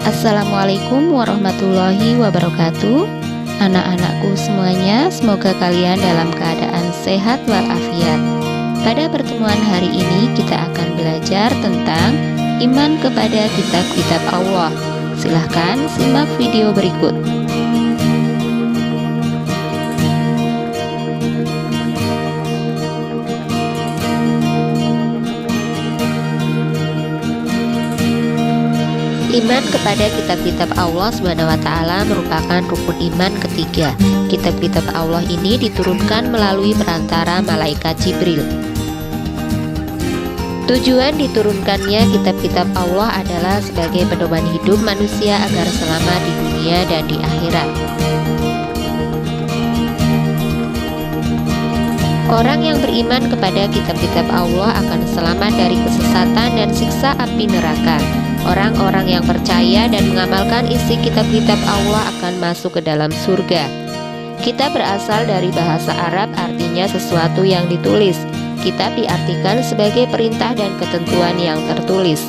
Assalamualaikum warahmatullahi wabarakatuh. Anak-anakku semuanya, semoga kalian dalam keadaan sehat walafiat. Pada pertemuan hari ini kita akan belajar tentang iman kepada kitab-kitab Allah. Silahkan simak video berikut. Iman kepada kitab-kitab Allah SWT merupakan rukun iman ketiga. Kitab-kitab Allah ini diturunkan melalui perantara malaikat Jibril. Tujuan diturunkannya kitab-kitab Allah adalah sebagai pedoman hidup manusia agar selamat di dunia dan di akhirat. Orang yang beriman kepada kitab-kitab Allah akan selamat dari kesesatan dan siksa api neraka. Orang-orang yang percaya dan mengamalkan isi kitab-kitab Allah akan masuk ke dalam surga. Kitab berasal dari bahasa Arab, artinya sesuatu yang ditulis. Kitab diartikan sebagai perintah dan ketentuan yang tertulis.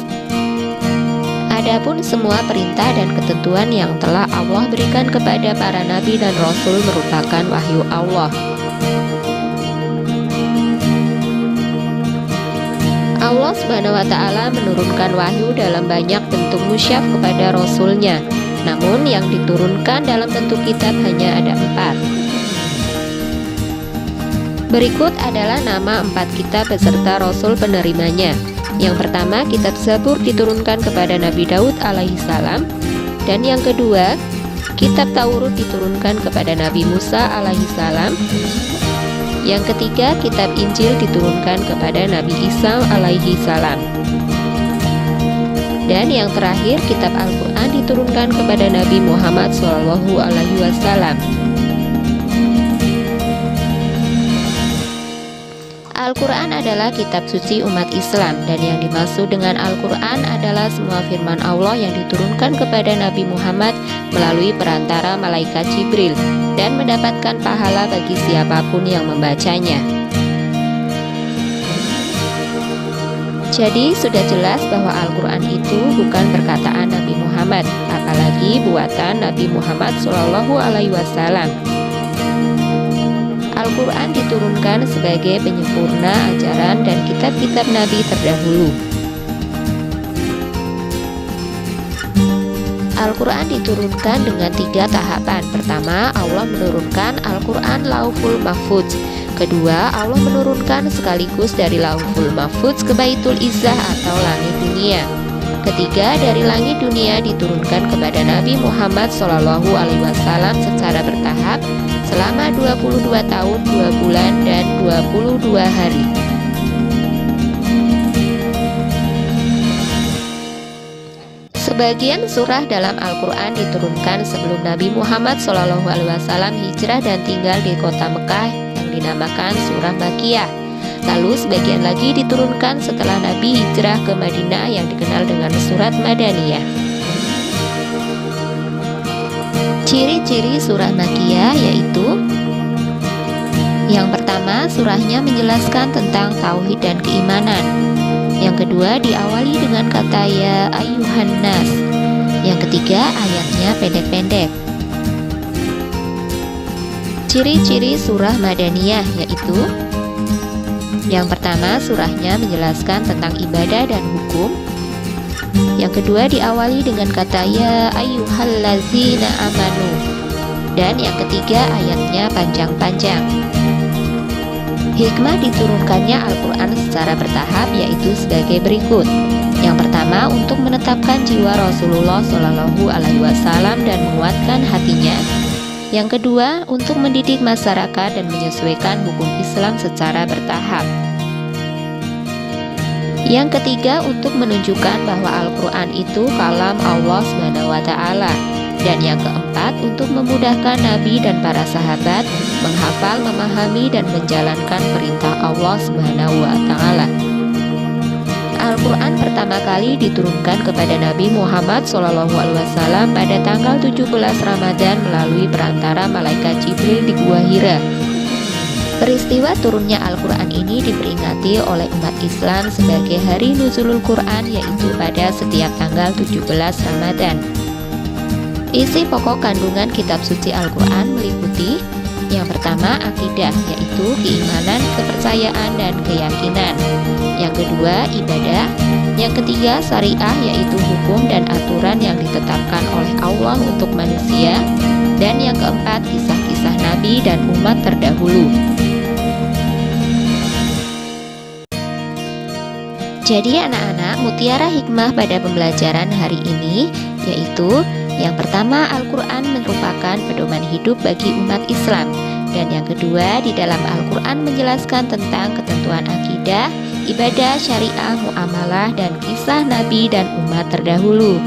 Adapun semua perintah dan ketentuan yang telah Allah berikan kepada para nabi dan rasul merupakan wahyu Allah. Allah SWT menurunkan wahyu dalam banyak bentuk musyaf kepada Rasulnya. Namun yang diturunkan dalam bentuk kitab hanya ada 4. Berikut adalah nama 4 kitab beserta Rasul penerimanya. Yang pertama, kitab Zabur diturunkan kepada Nabi Daud alaihissalam. Dan yang kedua, kitab Taurat diturunkan kepada Nabi Musa alaihissalam. Yang ketiga, kitab Injil diturunkan kepada Nabi Isa alaihi salam. Dan yang terakhir, kitab Al-Quran diturunkan kepada Nabi Muhammad Shallallahu alaihi wasallam. Al-Quran adalah kitab suci umat Islam, dan yang dimaksud dengan Al-Quran adalah semua firman Allah yang diturunkan kepada Nabi Muhammad melalui perantara malaikat Jibril dan mendapatkan pahala bagi siapapun yang membacanya. Jadi sudah jelas bahwa Al-Quran itu bukan perkataan Nabi Muhammad, apalagi buatan Nabi Muhammad SAW. Al-Quran diturunkan sebagai penyempurna ajaran dan kitab-kitab Nabi terdahulu. Al-Quran diturunkan dengan 3 tahapan. Pertama, Allah menurunkan Al-Quran Lauhul Mahfudz. Kedua, Allah menurunkan sekaligus dari Lauhul Mahfudz ke Baitul Izzah atau langit dunia. Ketiga, dari langit dunia diturunkan kepada Nabi Muhammad SAW secara bertahap selama 22 tahun, 2 bulan, dan 22 hari. Sebagian surah dalam Al-Quran diturunkan sebelum Nabi Muhammad SAW hijrah dan tinggal di kota Mekah yang dinamakan surah Makkiyah. Lalu sebagian lagi diturunkan setelah Nabi hijrah ke Madinah yang dikenal dengan surat Madaniyah. Ciri-ciri surah Makkiyah yaitu: yang pertama, surahnya menjelaskan tentang tauhid dan keimanan. Yang kedua, diawali dengan kata ya ayyuhan nas. Yang ketiga, ayatnya pendek-pendek. Ciri-ciri surah Madaniyah yaitu: yang pertama, surahnya menjelaskan tentang ibadah dan hukum. Yang kedua, diawali dengan kata ya ayyuhallazina amanu. Dan yang ketiga, ayatnya panjang-panjang. Hikmah diturunkannya Al-Quran secara bertahap yaitu sebagai berikut. Yang pertama, untuk menetapkan jiwa Rasulullah SAW dan menguatkan hatinya. Yang kedua, untuk mendidik masyarakat dan menyesuaikan hukum Islam secara bertahap. Yang ketiga, untuk menunjukkan bahwa Al-Quran itu kalam Allah SWT. Dan yang keempat, untuk memudahkan Nabi dan para sahabat menghafal, memahami, dan menjalankan perintah Allah SWT. Al-Quran pertama kali diturunkan kepada Nabi Muhammad SAW pada tanggal 17 Ramadan melalui perantara malaikat Jibril di Gua Hira. Peristiwa turunnya Al-Quran ini diperingati oleh umat Islam sebagai hari Nuzulul Quran, yaitu pada setiap tanggal 17 Ramadan. Isi pokok kandungan kitab suci Al-Quran meliputi: yang pertama, akidah, yaitu keimanan, kepercayaan, dan keyakinan. Yang kedua, ibadah. Yang ketiga, syariah, yaitu hukum dan aturan yang ditetapkan oleh Allah untuk manusia. Dan yang keempat, kisah-kisah nabi dan umat terdahulu. Jadi anak-anak, mutiara hikmah pada pembelajaran hari ini yaitu: yang pertama, Al-Quran merupakan pedoman hidup bagi umat Islam. Dan yang kedua, di dalam Al-Quran menjelaskan tentang ketentuan akidah, ibadah, syariah, muamalah, dan kisah nabi dan umat terdahulu.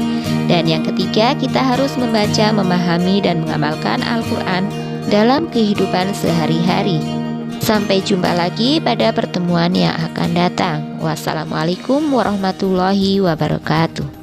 Dan yang ketiga, kita harus membaca, memahami, dan mengamalkan Al-Quran dalam kehidupan sehari-hari. Sampai jumpa lagi pada pertemuan yang akan datang. Wassalamualaikum warahmatullahi wabarakatuh.